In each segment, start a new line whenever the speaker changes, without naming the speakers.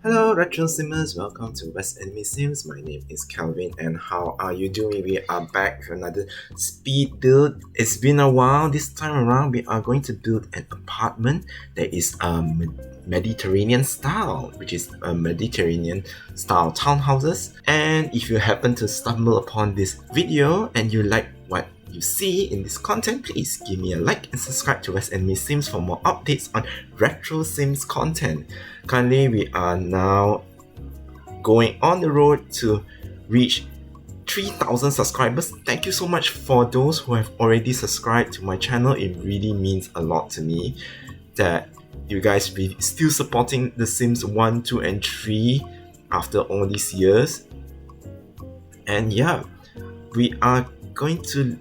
Hello, Retro Simmers. Welcome to West Enemy Sims. My name is Calvin, and how are you doing? We are back with another speed build. It's been a while. This time around, we are going to build an apartment that is Mediterranean style, which is a Mediterranean style townhouses. And if you happen to stumble upon this video and you like what you see in this content, please give me a like and subscribe to West Enemy Sims for more updates on retro Sims content. Currently, we are now going on the road to reach 3,000 subscribers. Thank you so much for those who have already subscribed to my channel. It really means a lot to me that you guys be still supporting The Sims 1, 2, and 3 after all these years. And yeah, we are going to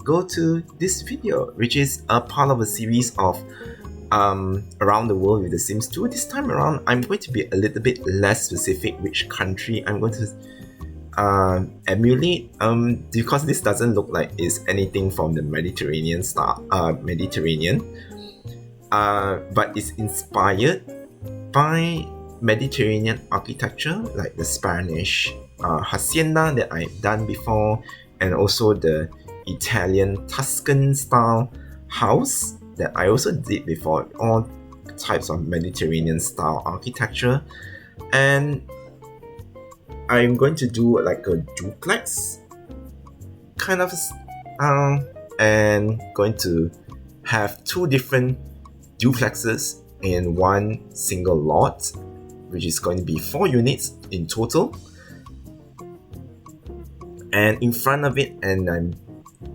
go to this video, which is a part of a series of around the world with The Sims 2. This time around, I'm going to be a little bit less specific which country I'm going to emulate, because this doesn't look like it's anything from the Mediterranean style, but it's inspired by Mediterranean architecture, like the Spanish hacienda that I've done before, and also the Italian Tuscan style house that I also did before. All types of Mediterranean style architecture, and I'm going to do like a duplex kind of and going to have two different duplexes in one single lot, which is going to be 4 units in total. And in front of it, and I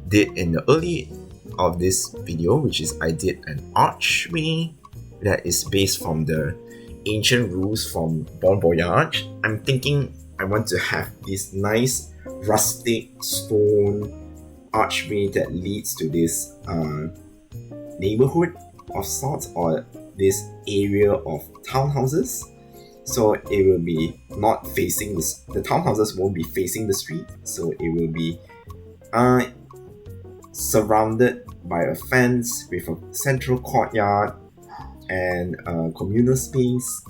did in the early of this video, which is I did an archway that is based from the ancient rules from Bon Voyage. I'm thinking I want to have this nice rustic stone archway that leads to this neighborhood of sorts, or this area of townhouses. So it will be not facing the townhouses won't be facing the street, so it will be surrounded by a fence with a central courtyard and a communal space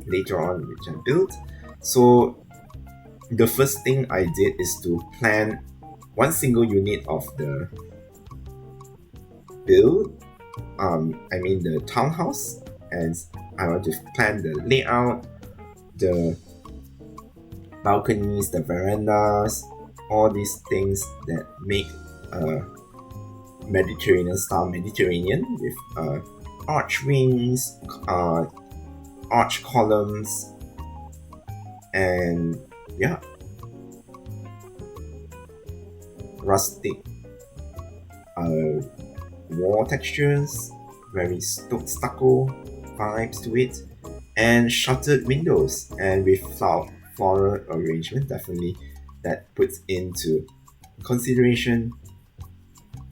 later on, which I built. So the first thing I did is to plan one single unit of the build, the townhouse, and I want to plan the layout, the balconies, the verandas, all these things that make Mediterranean style Mediterranean, with arch wings, arch columns, and yeah, rustic wall textures, very stucco vibes to it, and shuttered windows, and with floral arrangement. Definitely that puts into consideration.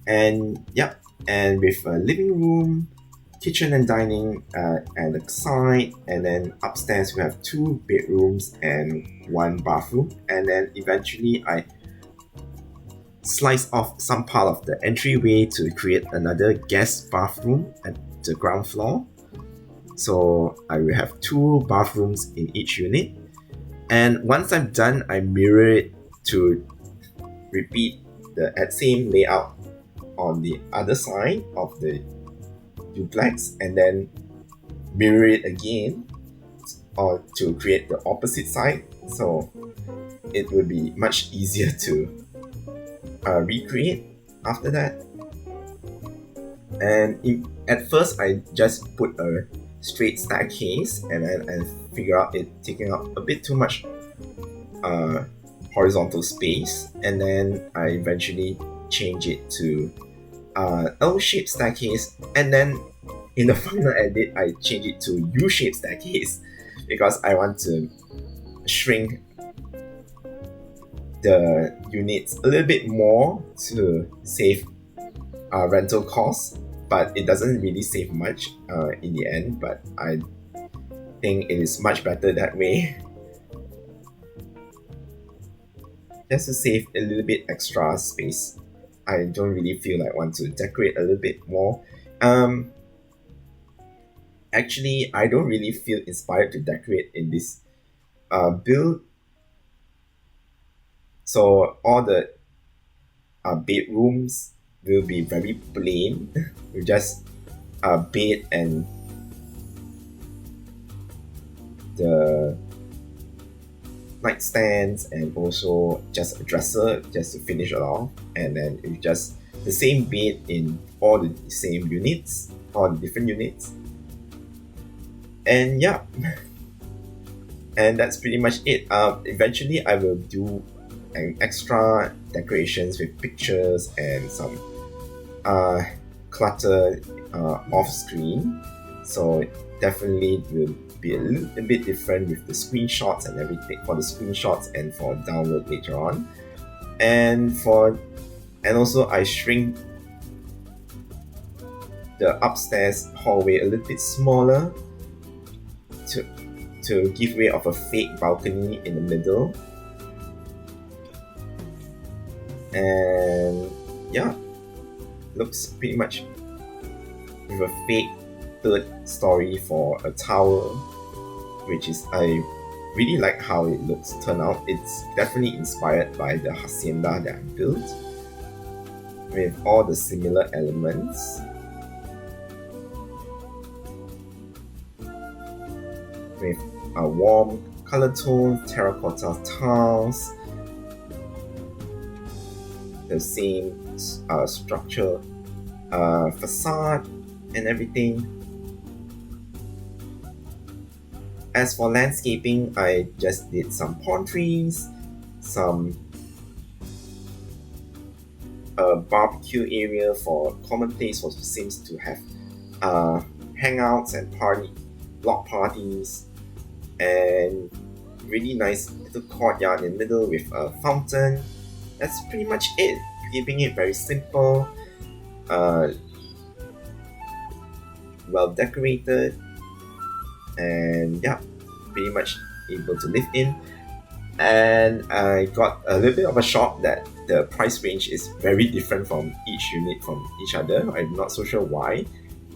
And yeah, and with a living room, kitchen and dining at the side, and then upstairs we have 2 bedrooms and 1 bathroom. And then eventually I slice off some part of the entryway to create another guest bathroom at the ground floor. So I will have 2 bathrooms in each unit. And once I'm done, I mirror it to repeat the same layout on the other side of the duplex, and then mirror it again or to create the opposite side, so it will be much easier to recreate after that. And at first I just put a straight staircase, and then I figure out it taking up a bit too much horizontal space, and then I eventually change it to L-shaped staircase, and then in the final edit I change it to U-shaped staircase because I want to shrink the units a little bit more to save rental costs, but it doesn't really save much in the end, but I think it is much better that way. Just to save a little bit extra space. I don't really feel like I want to decorate a little bit more. Actually, I don't really feel inspired to decorate in this build. So all the bedrooms will be very plain with just a bed and the nightstands and also just a dresser just to finish it off, and then it's just the same bed in all the same units, all the different units, and yeah, and that's pretty much it. Eventually I will do an extra decorations with pictures and some uh, clutter off screen. So definitely will be a little bit different with the screenshots and everything for the screenshots and for download later on. And for and also I shrink the upstairs hallway a little bit smaller to give way of a fake balcony in the middle. And yeah, looks pretty much with a fake third story for a tower, which is I really like how it looks turn out. It's definitely inspired by the hacienda that I built with all the similar elements, with a warm color tone, terracotta tiles, the same structure, facade, and everything. As for landscaping, I just did some palm trees, some barbecue area for common place for Sims to have hangouts and block parties, and really nice little courtyard in the middle with a fountain. That's pretty much it. Keeping it very simple, well decorated, and yeah, pretty much able to live in. And I got a little bit of a shock that the price range is very different from each unit from each other. I'm not so sure why.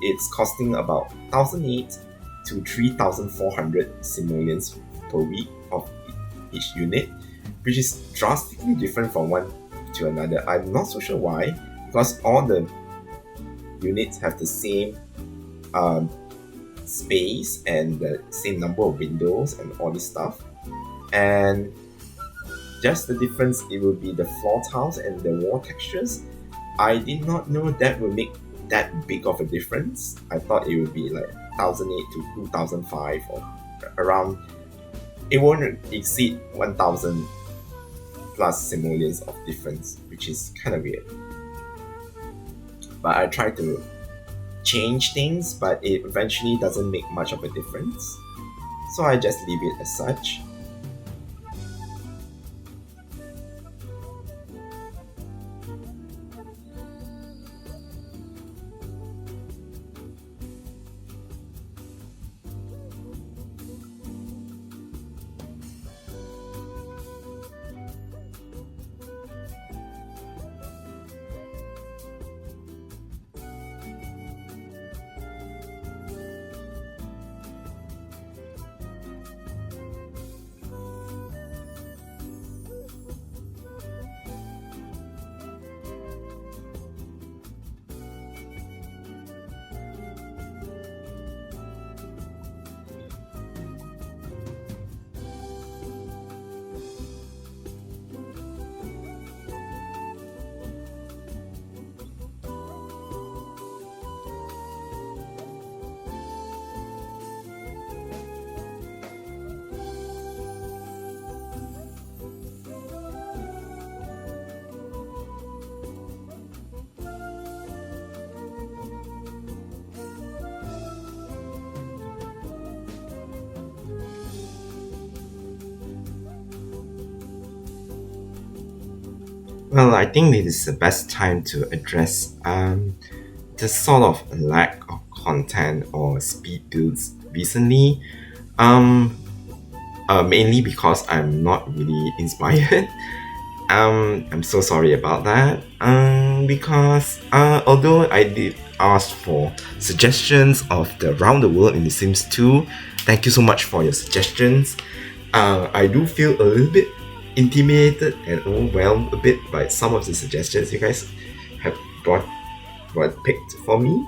It's costing about 1,008 to 3,400 simoleons per week of each unit, which is drastically different from one to another. I'm not so sure why, because all the units have the same space and the same number of windows and all this stuff. And just the difference, it will be the floor tiles and the wall textures. I did not know that would make that big of a difference. I thought it would be like 1,008 to 2,005 or around. It won't exceed 1,000 plus simoleons of difference, which is kind of weird. But I try to change things, but it eventually doesn't make much of a difference. So I just leave it as such. Well, I think this is the best time to address the sort of lack of content or speed builds recently. Um, Mainly because I'm not really inspired. I'm so sorry about that. Because although I did asked for suggestions of the Around the World in The Sims 2. Thank you so much for your suggestions. I do feel a little bit intimidated and overwhelmed a bit by some of the suggestions you guys have picked for me,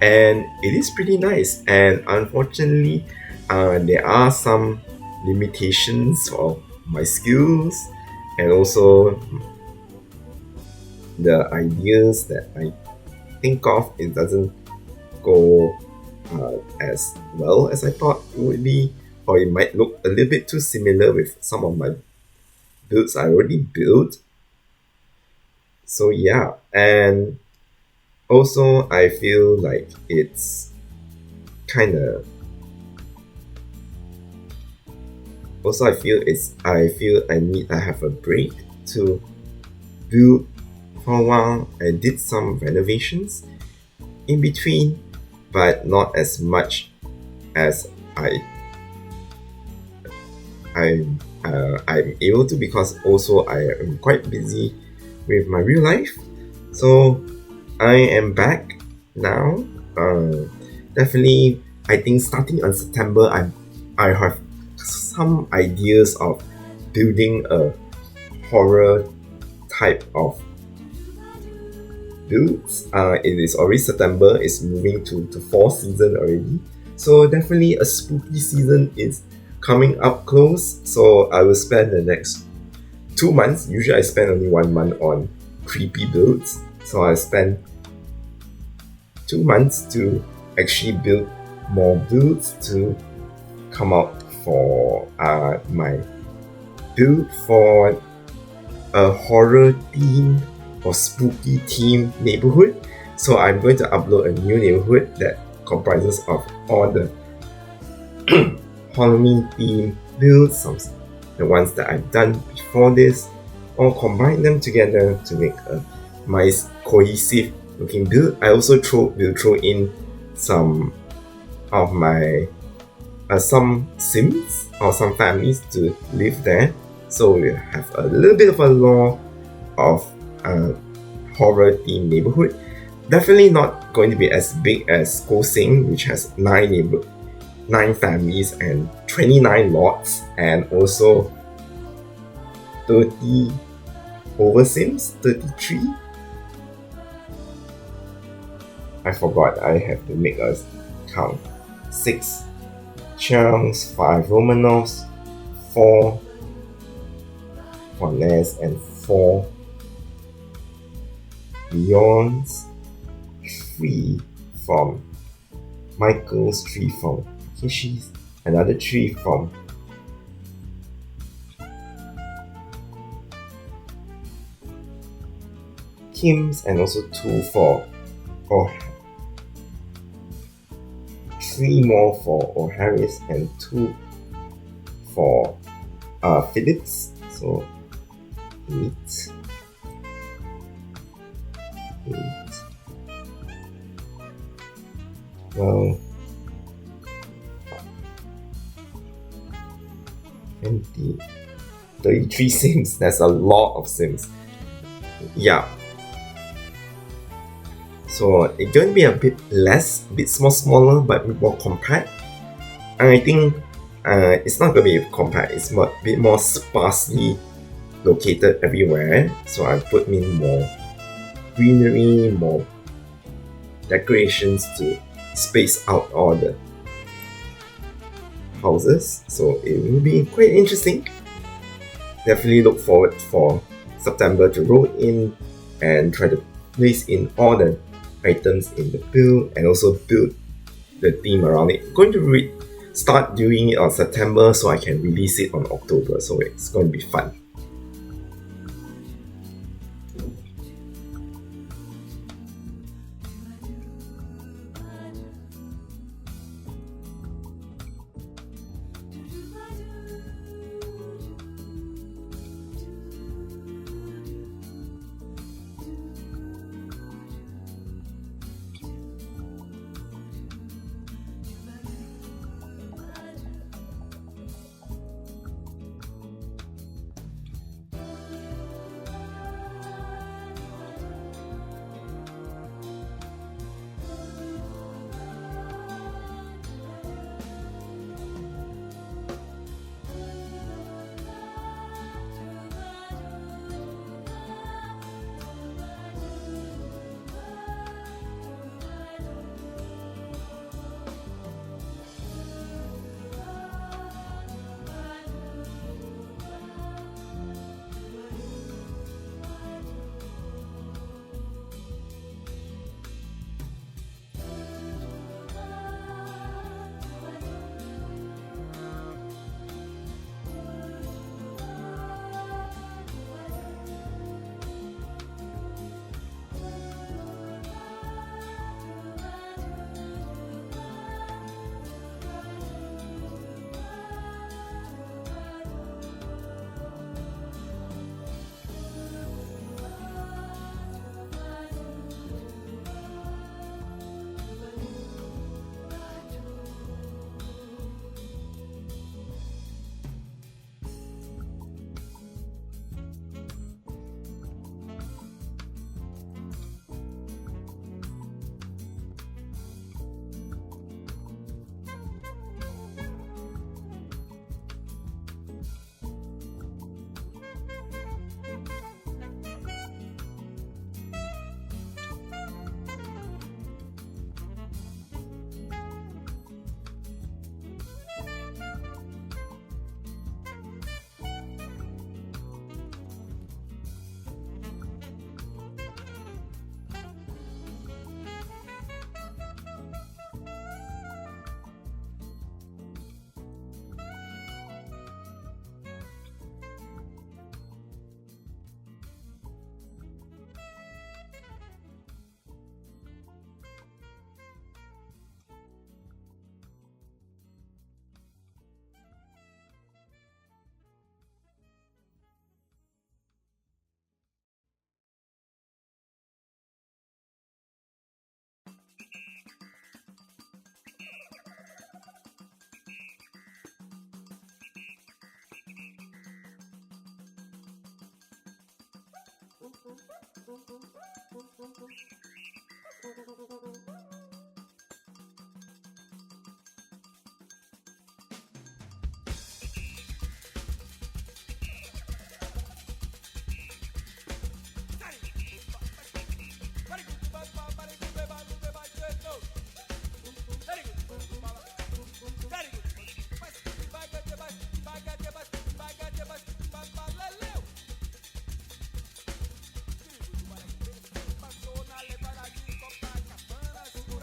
and it is pretty nice. And unfortunately, there are some limitations of my skills, and also the ideas that I think of, it doesn't go as well as I thought it would be, or it might look a little bit too similar with some of my builds I already built. So yeah, and also I feel like it's kind of also I feel I have a break to build for a while. I did some renovations in between, but not as much as I'm able to, because also I am quite busy with my real life. So I am back now. Definitely, I think starting on September, I have some ideas of building a horror type of builds. It is already September, it's moving to fall season already. So definitely a spooky season is coming up close. So I will spend the next 2 months. Usually I spend only 1 month on creepy builds. So I spend 2 months to actually build more builds to come out for my build for a horror theme or spooky theme neighborhood. So I'm going to upload a new neighborhood that comprises of all the Halloween theme builds, the ones that I've done before this, or combine them together to make a nice cohesive looking build. I also will throw in some of my some Sims or some families to live there. So we'll have a little bit of a lore of horror themed neighborhood. Definitely not going to be as big as Go Sing, which has 9 families and 29 lots, and also 30 over Sims, 33. I forgot, I have to make a count. 6 chunks, 5 Romanovs, 4 for Les, and 4 Beyonds, 3 from Michael's, 3 from Kishi's, another 3 from Kim's, and also 2 for 3 more for O'Harris, and 2 for Phillips. So 8. Well, 20, 33 Sims. That's a lot of Sims. Yeah. So it's going to be a bit smaller, but more compact. And I think it's not going to be compact. It's a bit more sparsely located everywhere. So I put in more greenery, more decorations to space out all the houses. So it will be quite interesting. Definitely look forward for September to roll in and try to place in all the items in the build, and also build the theme around it. I'm going to start doing it on September so I can release it on October. So it's going to be fun.
Passou na levada de Copacabana.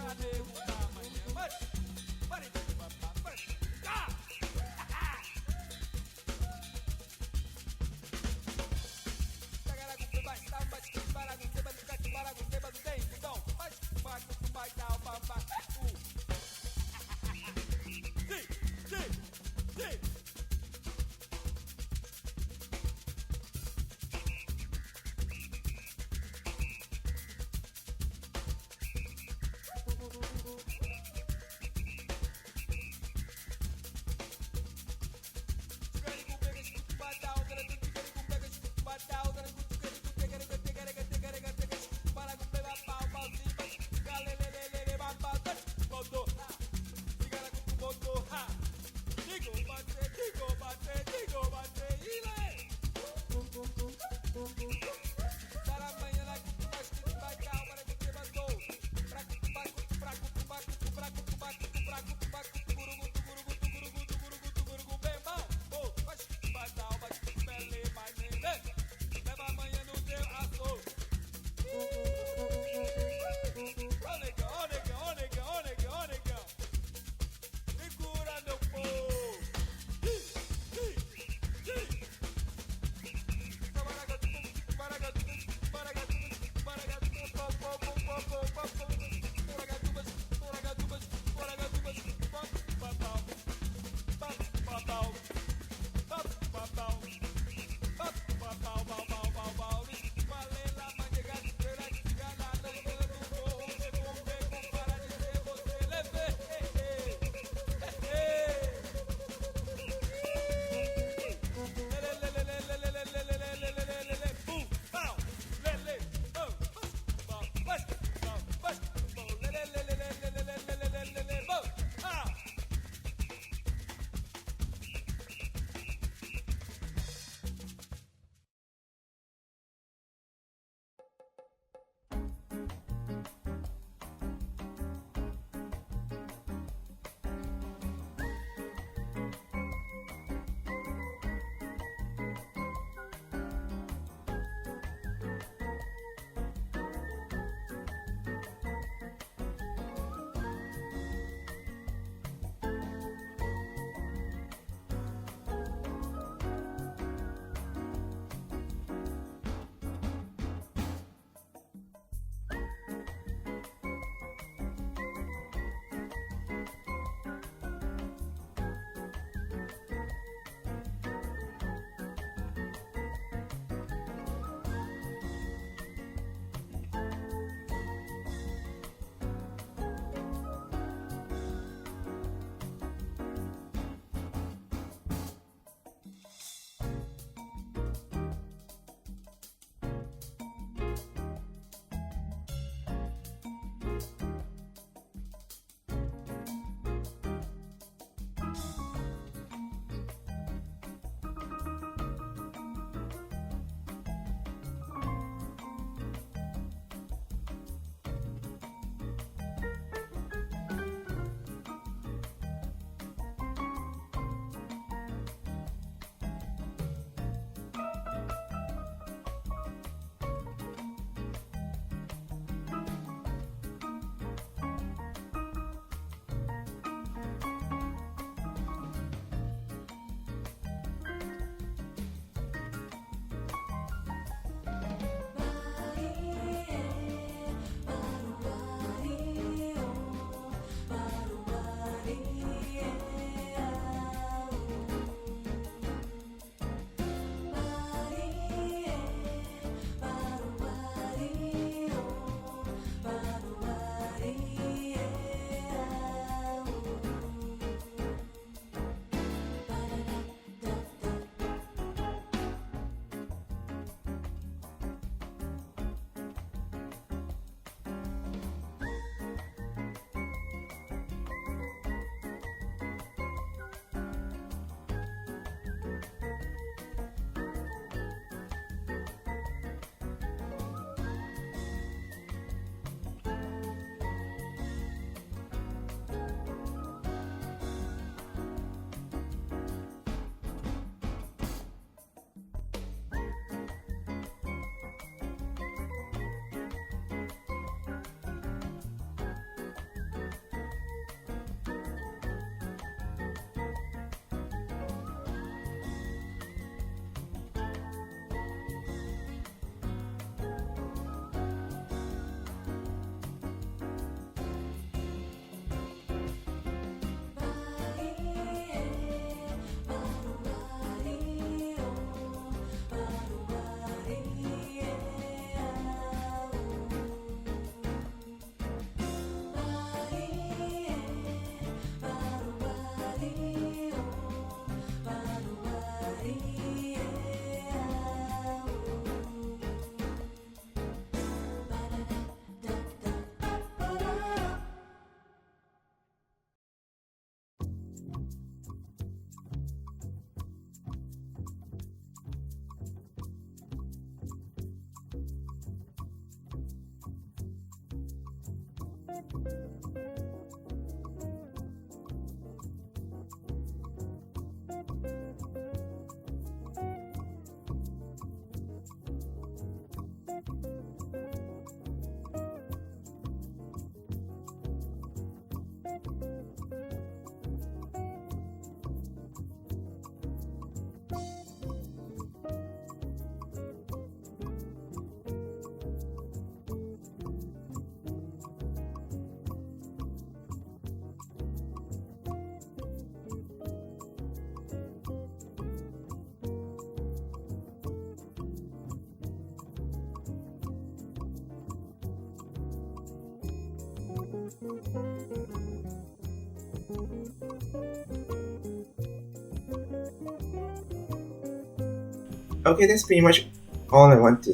Okay, that's pretty much all I want to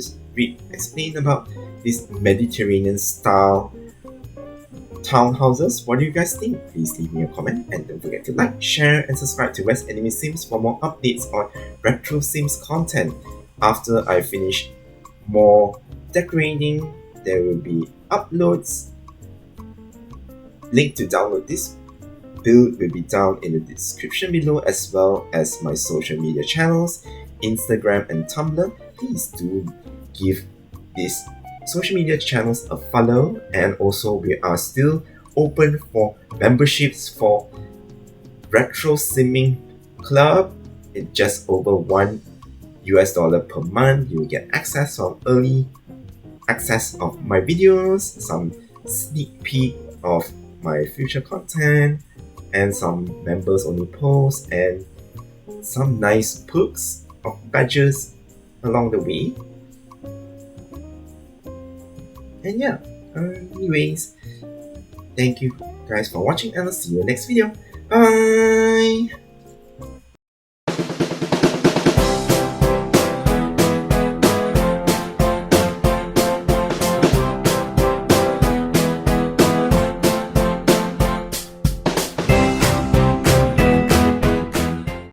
explain about this Mediterranean style townhouses. What do you guys think? Please leave me a comment and don't forget to like, share, and subscribe to West Anime Sims for more updates on retro Sims content. After I finish more decorating, there will be uploads. Link to download this build will be down in the description below, as well as my social media channels, Instagram and Tumblr. Please do give these social media channels a follow, and also we are still open for memberships for Retro Simming Club. It's just over $1 per month. You get access from early access of my videos, some sneak peek of my future content, and some members only posts, and some nice perks of badges along the way. And yeah, anyways, thank you guys for watching, and I'll see you in the next video. Bye!